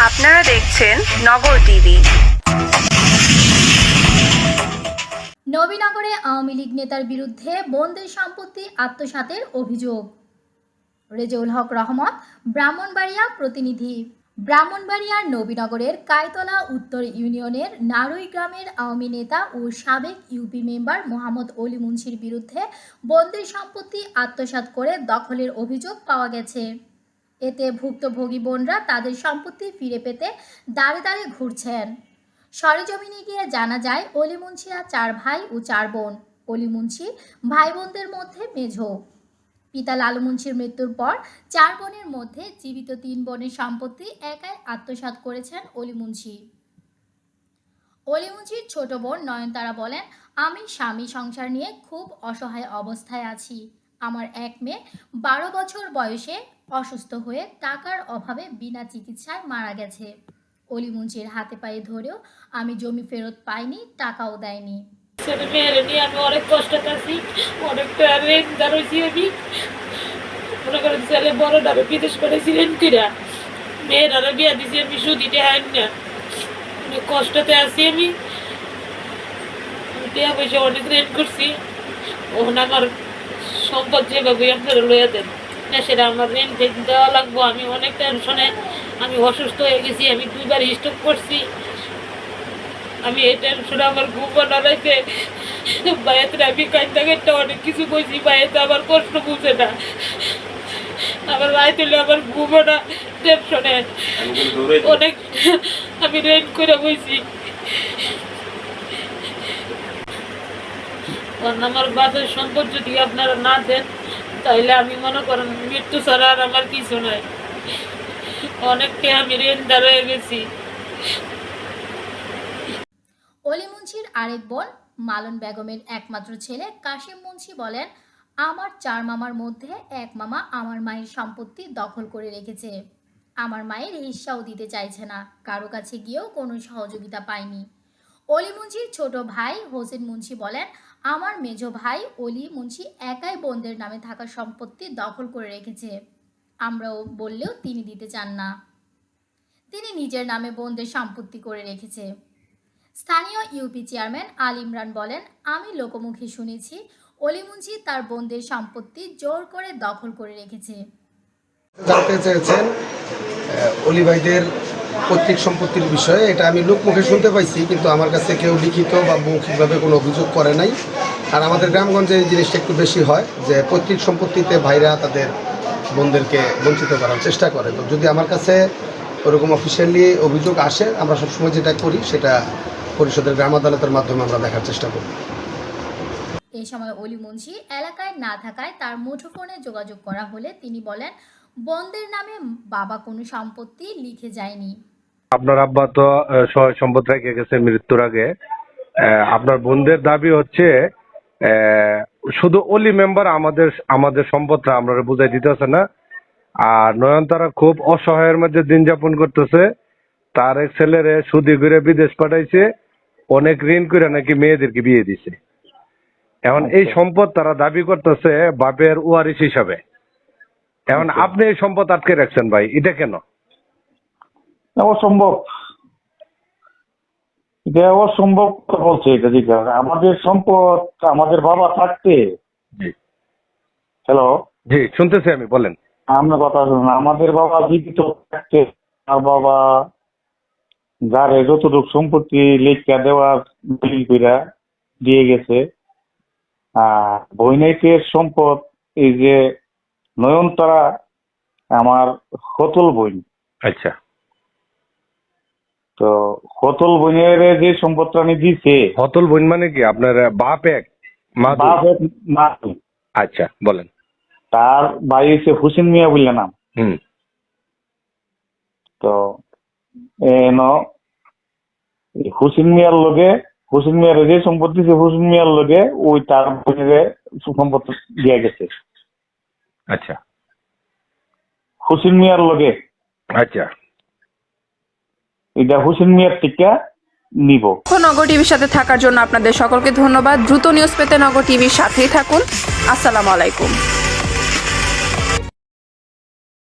আপনারা দেখছেন নগর টিভি। নবীনগরে আওয়ামী লীগ নেতার বিরুদ্ধে বোনদের সম্পত্তি আত্মসাতের অভিযোগ। রেজাউল হক রহমত, ব্রাহ্মণবাড়িয়া প্রতিনিধি। ব্রাহ্মণবাড়িয়ার নবীনগরের কায়তলা উত্তর ইউনিয়নের নারুই গ্রামের আওয়ামী নেতা ও সাবেক ইউপি মেম্বার মোহাম্মদ অলি মুন্সির বিরুদ্ধে বোনদের সম্পত্তি আত্মসাৎ করে দখলের অভিযোগ পাওয়া গেছে। এতে ভুক্তভোগী বোনরা তাদের সম্পত্তি ফিরে পেতে দাঁড়ে দাঁড়ে ঘুরছেন। সরেজমিনে গিয়ে জানা যায় অলি মুন্সিরা 4 ভাই ও 4 বোন। অলি মুন্সি ভাই বোনদের মধ্যে মেঝো। পিতা লালু মুন্সির মৃত্যুর পর 4 বোনের মধ্যে জীবিত 3 বোনের সম্পত্তি একাই আত্মসাৎ করেছেন অলি মুন্সি। অলি মুন্সির ছোট বোন নয়নতারা বলেন, আমি স্বামী সংসার নিয়ে খুব অসহায় অবস্থায় আছি। আমার এক মেয়ে 12 বছর বয়সে অসুস্থ হয়ে টাকার অভাবে বিনা চিকিৎসায় মারা গেছে। অলি মুন্সির হাতে পায়ে ধরেও আমি জমি ফেরত পাইনি, টাকাও দেয়নি। মেয়ের নিয়ে আমি অনেক কষ্ট পাচ্ছি, অনেকটা রেঞ্জ দাঁড়িয়েছি। আমি মনে করেন ছেলে বড় ডারে বিদেশ করেছিলেন কিনা, মেয়েরারও বিয়া দিছি আমি সুদিতে হাইন না, অনেক কষ্টতে আছি। আমি বিয়া পয়সা অনেক রেঞ্জ করছি। ওখানে আমার সম্পদ যেভাবে আপনারা লইয়া দেন না, সেটা আমার রেঞ্জ দেওয়া লাগবো। আমি অনেক টেনশনে, আমি অসুস্থ হয়ে গেছি, আমি 2বার স্ট্রোক করছি। আমি এই টেনশনে আমার ঘুম নাড়াইতে বাইরে আমি কান্দা কান্দা অনেক কিছু কইছি। বাইরে আমার কষ্ট বুঝে না, আমার রাইতে আমার ঘুমো না টেনশনে অনেক। আমি রেন করে বইছি। আমার বাপের সম্পদ যদি আপনারা না দেন তাহলে আমি মনে করেন মৃত্যু ছাড়া আর আমার কিছু নাই। অনেককে আমি রেন দাঁড়িয়ে গেছি। অলি মুন্সির আরেক বোন মালন বেগমের একমাত্র ছেলে কাশিম মুন্সি বলেন, আমার 4 মামার মধ্যে এক মামা আমার মায়ের সম্পত্তি দখল করে রেখেছে। আমার মায়ের হিস্সাও দিতে চাইছে না, কারো কাছে গিয়েও কোনো সহযোগিতা পায়নি। অলি মুন্সির ছোট ভাই হোসেন মুন্সি বলেন, আমার মেজো ভাই অলি মুন্সি একাই বোনদের নামে থাকা সম্পত্তি দখল করে রেখেছে। আমরাও বললেও তিনি দিতে চান না। তিনি নিজের নামে বোনদের সম্পত্তি করে রেখেছে। স্থানীয় ইউপি চেয়ারম্যান আল ইমরান বলেন, আমি লোকমুখে শুনেছি অলি মুন্সি তার বোনদের সম্পত্তি জোর করে দখল করে রেখেছে। জানতে চেয়েছেন অলি ভাইদের পৈতৃক সম্পত্তির বিষয়ে। এটা আমি লোকমুখে শুনতে পাইছি, কিন্তু আমার কাছে কেউ লিখিত বা মৌখিকভাবে কোনো অভিযোগ করে নাই। আর আমাদের গ্রামগঞ্জে এই জিনিসটা একটু বেশি হয় যে পৈতৃক সম্পত্তিতে ভাইরা তাদের বোনদেরকে বঞ্চিত করার চেষ্টা করে। তো যদি আমার কাছে ওরকম অফিসিয়ালি অভিযোগ আসে, আমরা সবসময় যেটা করি সেটা পরিষদের গ্রাম আদালতের মাধ্যমে আমরা দেখার চেষ্টা করি। এই সময় অলি মুন্সি এলাকায় না থাকায় তার মুঠোফোনে যোগাযোগ করা হলে তিনি বলেন, বোনদের নামে বাবা কোনো সম্পত্তি লিখে যায়নি। আপনার আব্বা তো সহায় সম্পদ রেখে গেছে মৃত্যুর আগে। আপনার বোনদের দাবি হচ্ছে শুধু অলি মেম্বার আমাদের সম্পদটা আমরা বুঝাই দিতেছে না। আর নয়নতারা খুব অসহায়ের মধ্যে দিন যাপন করতেছে। তার এক ছেলেরে সুদি করে বিদেশ পাঠাইছে, অনেক ঋণ করে নাকি মেয়েদেরকে বিয়ে দিছে। এখন এই সম্পদ তারা দাবি করতেছে বাপের ওয়ারিশ হিসাবে। এখন আপনি এই সম্পদ আটকে রাখছেন ভাই, এটা কেন? অসম্ভব, এটা অসম্ভব বলছে। এটা ঠিক আমাদের সম্পদ আমাদের বাবা থাকতে। হ্যালো, জি শুনতেছি আমি, বলেন। আপনার কথা শুনুন। আমাদের বাবা জীবিত থাকতে আর বাবা যারে যতটুকু সম্পত্তি লেখা দেওয়ার বিল কইরা দিয়ে গেছে। আর বৈনাইকের সম্পদ এই যে নয়নতারা আমার হতল বোন। আচ্ছা, তো হতল বোনের যে সম্পদটা আমি দিছে। হতল বোন মানে কি? আপনার বাপ এক বাপ এক মা। আচ্ছা বলেন। তার ভাই হচ্ছে হুসেন মিয়া বললে নাম। তো হুসেন মিয়ার যে সম্পত্তি হুসেন মিয়ার লগে ওই তার বোনের সম্পদ দিয়ে গেছে। আচ্ছা, হুসেন মিয়ার লগে। আচ্ছা, এটা হুসেন মিয়ার টিকা নিব। নগর টিভির সাথে থাকার জন্য আপনাদের সকলকে ধন্যবাদ। দ্রুত নিউজ পেতে নগর টিভির সাথেই থাকুন। আসসালামু আলাইকুম।